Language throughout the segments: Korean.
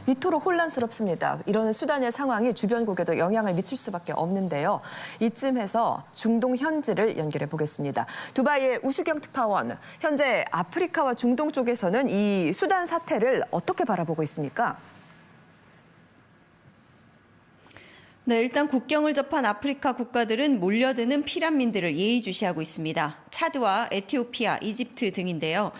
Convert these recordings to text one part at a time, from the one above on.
이토록 혼란스럽습니다. 이런 수단의 상황이 주변국에도 영향을 미칠 수밖에 없는데요. 이쯤에서 중동 현지를 연결해 보겠습니다. 두바이의 우수경 특파원, 현재 아프리카와 중동 쪽에서는 이 수단 사태를 어떻게 바라보고 있습니까? 네, 일단 국경을 접한 아프리카 국가들은 몰려드는 피난민들을 예의주시하고 있습니다. 차드와 에티오피아, 이집트 등인데요.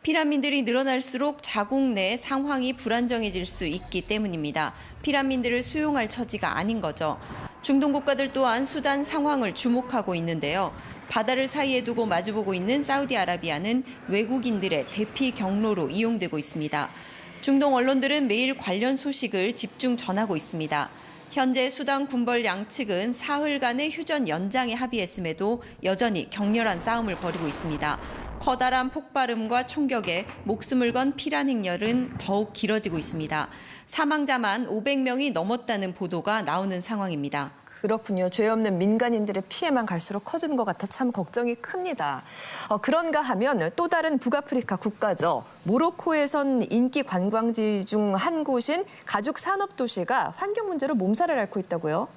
피난민들이 늘어날수록 자국 내 상황이 불안정해질 수 있기 때문입니다. 피난민들을 수용할 처지가 아닌 거죠. 중동 국가들 또한 수단 상황을 주목하고 있는데요. 바다를 사이에 두고 마주보고 있는 사우디아라비아는 외국인들의 대피 경로로 이용되고 있습니다. 중동 언론들은 매일 관련 소식을 집중 전하고 있습니다. 현재 수단 군벌 양측은 사흘간의 휴전 연장에 합의했음에도 여전히 격렬한 싸움을 벌이고 있습니다. 커다란 폭발음과 총격에 목숨을 건 피난 행렬은 더욱 길어지고 있습니다. 사망자만 500명이 넘었다는 보도가 나오는 상황입니다. 그렇군요. 죄 없는 민간인들의 피해만 갈수록 커지는 것 같아 참 걱정이 큽니다. 그런가 하면 또 다른 북아프리카 국가죠. 모로코에선 인기 관광지 중 한 곳인 가죽 산업 도시가 환경 문제로 몸살을 앓고 있다고요?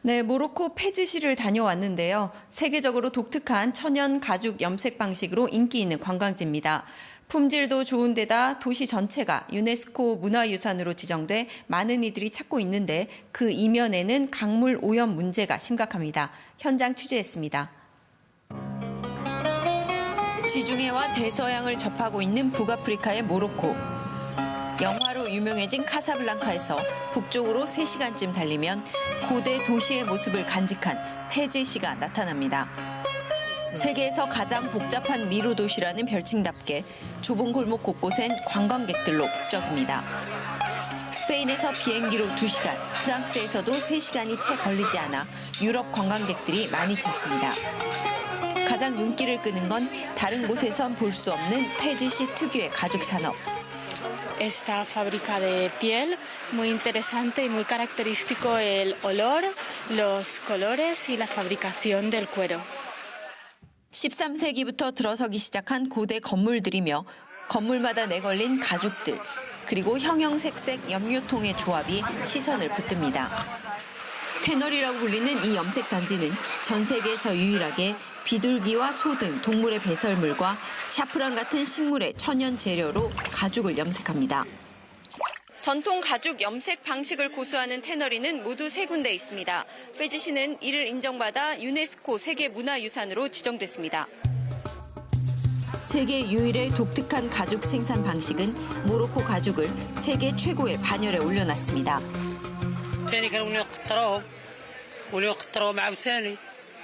네, 모로코 페즈시를 다녀왔는데요. 세계적으로 독특한 천연 가죽 염색 방식으로 인기 있는 관광지입니다. 품질도 좋은 데다 도시 전체가 유네스코 문화유산으로 지정돼 많은 이들이 찾고 있는데 그 이면에는 강물 오염 문제가 심각합니다. 현장 취재했습니다. 지중해와 대서양을 접하고 있는 북아프리카의 모로코. 영화로 유명해진 카사블랑카에서 북쪽으로 3시간쯤 달리면 고대 도시의 모습을 간직한 페즈시가 나타납니다. 세계에서 가장 복잡한 미로 도시라는 별칭답게 좁은 골목 곳곳엔 관광객들로 북적입니다. 스페인에서 비행기로 2시간, 프랑스에서도 3시간이 채 걸리지 않아 유럽 관광객들이 많이 찾습니다. 가장 눈길을 끄는 건 다른 곳에선 볼 수 없는 페즈시 특유의 가죽 산업. Esta fábrica de piel, muy interesante y muy característico el olor, los colores y la fabricación del cuero. 13세기부터 들어서기 시작한 고대 건물들이며 건물마다 내걸린 가죽들, 그리고 형형색색 염료통의 조합이 시선을 붙듭니다. 테널이라고 불리는 이 염색 단지는 전 세계에서 유일하게 비둘기와 소 등 동물의 배설물과 샤프란 같은 식물의 천연 재료로 가죽을 염색합니다. 전통 가죽 염색 방식을 고수하는 테너리는 모두 3군데 있습니다. 페즈시는 이를 인정받아 유네스코 세계문화유산으로 지정됐습니다. 세계 유일의 독특한 가죽 생산 방식은 모로코 가죽을 세계 최고의 반열에 올려놨습니다.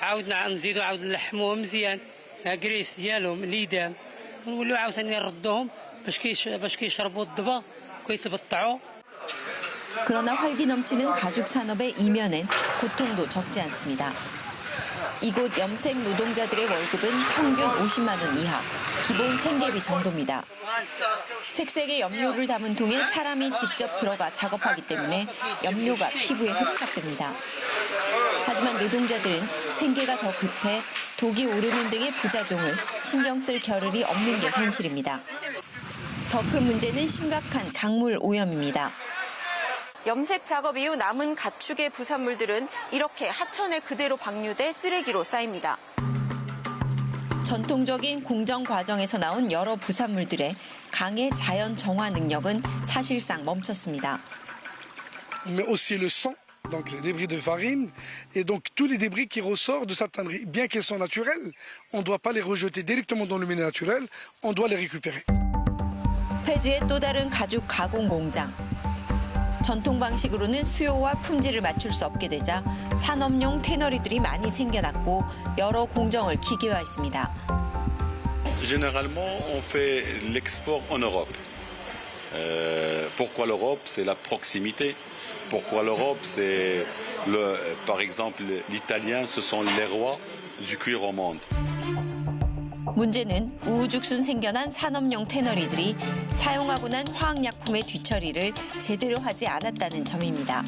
عاود نزيدو عاود نلحموهم مزيان كريس ديالهم اليدام ونوليو عاوتاني نردوهم باش كيشربوا الضبا وكيتبطعوا. 그러나 활기 넘치는 가죽 산업의 이면엔 고통도 적지 않습니다. 이곳 염색 노동자들의 월급은 평균 50만 원 이하, 기본 생계비 정도입니다. 색색의 염료를 담은 통에 사람이 직접 들어가 작업하기 때문에 염료가 피부에 흡착됩니다. 하지만 노동자들은 생계가 더 급해 독이 오르는 등의 부작용을 신경 쓸 겨를이 없는 게 현실입니다. 더 큰 문제는 심각한 강물 오염입니다. 염색 작업 이후 남은 가축의 부산물들은 이렇게 하천에 그대로 방류돼 쓰레기로 쌓입니다. 전통적인 공정 과정에서 나온 여러 부산물들의 강의 자연 정화 능력은 사실상 멈췄습니다. Mais aussi le sang, donc les débris de farine, et donc tous les débris qui ressortent de sa tannerie. Bien qu'elles sont naturelles, on ne doit pas les rejeter directement dans le milieu naturel, on doit les récupérer. 페즈의 또 다른 가죽 가공 공장. 전통 방식으로는 수요와 품질을 맞출 수 없게 되자 산업용 테너리들이 많이 생겨났고 여러 공정을 기계화했습니다. Généralement, on fait l'export en Europe. Pourquoi l'Europe? C'est la proximité. Pourquoi l'Europe? C'est par exemple l'italien, ce sont les rois du cuir au monde. 문제는 우후죽순 생겨난 산업용 테너리들이 사용하고 난 화학약품의 뒤처리를 제대로 하지 않았다는 점입니다.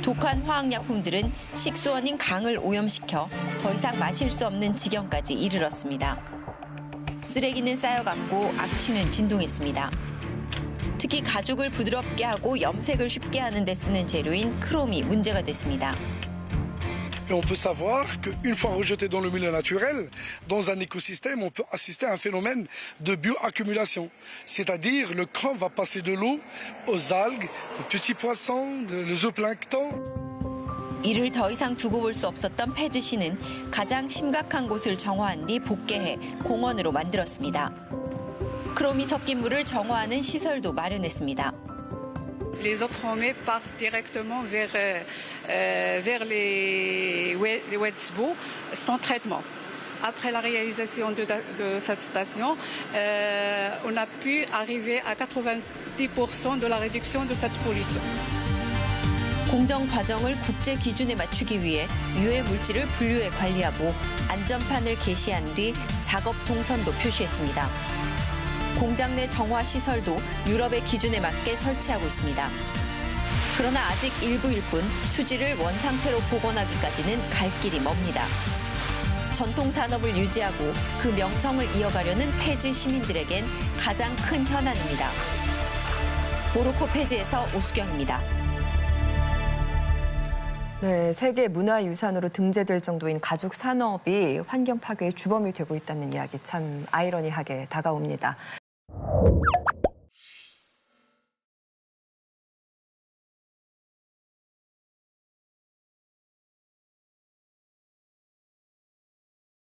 독한 화학약품들은 식수원인 강을 오염시켜 더 이상 마실 수 없는 지경까지 이르렀습니다. 쓰레기는 쌓여갔고 악취는 진동했습니다. 특히 가죽을 부드럽게 하고 염색을 쉽게 하는 데 쓰는 재료인 크롬이 문제가 됐습니다. Et on peut savoir qu'une fois rejeté dans le milieu naturel, dans un écosystème, on peut assister à un phénomène de bioaccumulation. C'est-à-dire le chrome va passer de l'eau aux algues, aux petits poissons, le zooplancton. 이를 더 이상 두고 볼 수 없었던 폐지시는 가장 심각한 곳을 정화한 뒤 복개해 공원으로 만들었습니다. 크롬이 섞인 물을 정화하는 시설도 마련했습니다. Les eaux chromées partent directement vers les Wetsbo sans traitement. Après la réalisation de cette station, on a pu arriver à 90% de la réduction de cette pollution. 공정 과정을 국제 기준에 맞추기 위해 유해 물질을 분류해 관리하고 안전판을 게시한 뒤 작업 동선도 표시했습니다. 공장 내 정화 시설도 유럽의 기준에 맞게 설치하고 있습니다. 그러나 아직 일부일 뿐 수지를 원상태로 복원하기까지는 갈 길이 멉니다. 전통 산업을 유지하고 그 명성을 이어가려는 폐지 시민들에겐 가장 큰 현안입니다. 모로코 폐지에서 오수경입니다. 네, 세계 문화유산으로 등재될 정도인 가죽 산업이 환경 파괴의 주범이 되고 있다는 이야기 참 아이러니하게 다가옵니다.